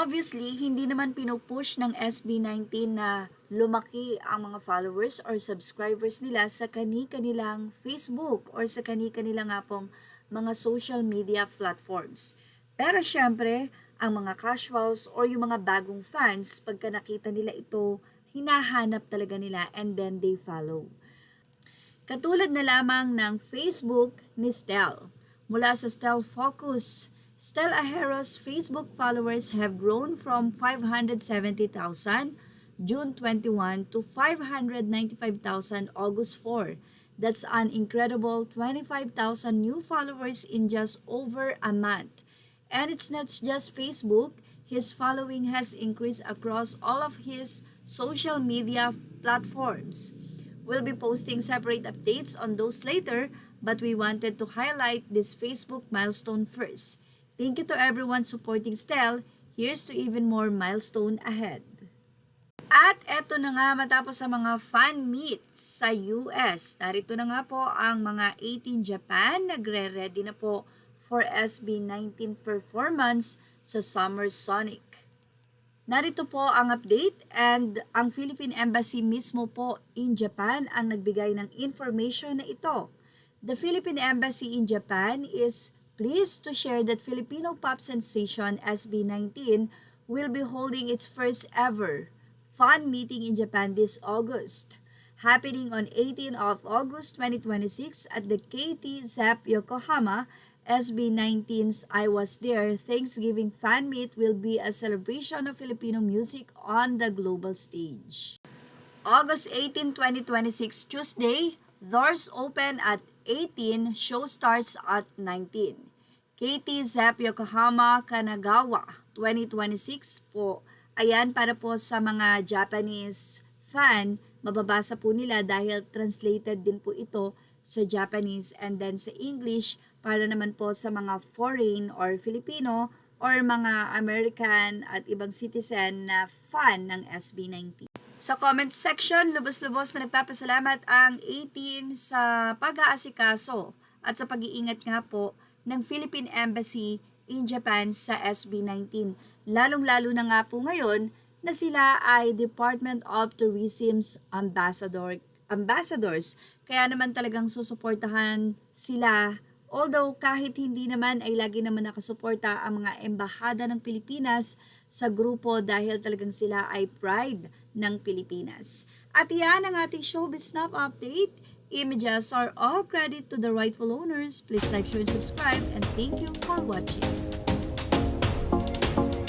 Obviously, hindi naman pinupush ng SB19 na lumaki ang mga followers or subscribers nila sa kani-kanilang Facebook or sa kani-kanila nga pong mga social media platforms. Pero syempre, ang mga casuals or yung mga bagong fans, pagka nakita nila ito, hinahanap talaga nila and then they follow. Katulad na lamang ng Facebook ni Stel. Mula sa Stel Focus, Stel Ajero's Facebook followers have grown from 570,000 June 21 to 595,000 August 4. That's an incredible 25,000 new followers in just over a month. And it's not just Facebook, his following has increased across all of his social media platforms. We'll be posting separate updates on those later, but we wanted to highlight this Facebook milestone first. Thank you to everyone supporting Stel. Here's to even more milestone ahead. At eto na nga matapos sa mga fan meets sa US. Narito na nga po ang mga 18 Japan. Nagre-ready na po for SB19 performance sa Summer Sonic. Narito po ang update and ang Philippine Embassy mismo po in Japan ang nagbigay ng information na ito. The Philippine Embassy in Japan is pleased to share that Filipino pop sensation SB19 will be holding its first ever fan meeting in Japan this August, happening on 18 of August 2026 at the KT ZEP Yokohama. SB19's I Was There Thanksgiving Fan Meet will be a celebration of Filipino music on the global stage. August 18, 2026, Tuesday, doors open at 18, show starts at 19. KT ZEP Yokohama, Kanagawa, 2026 po. Ayan, para po sa mga Japanese fan, mababasa po nila dahil translated din po ito sa Japanese and then sa English para naman po sa mga foreign or Filipino or mga American at ibang citizen na fan ng SB19. Sa comment section, lubos-lubos na nagpapasalamat ang 18 sa pag-aasikaso at sa pag-iingat nga po ng Philippine Embassy in Japan sa SB19. Lalong-lalo na nga po ngayon na sila ay Department of Tourism's ambassadors. Kaya naman talagang susuportahan sila. Although kahit hindi naman ay lagi naman nakasuporta ang mga embahada ng Pilipinas sa grupo dahil talagang sila ay pride ng Pilipinas. At yan ang ating Showbiz Snap Update. Images are all credit to the rightful owners. Please like, share, and subscribe and thank you for watching.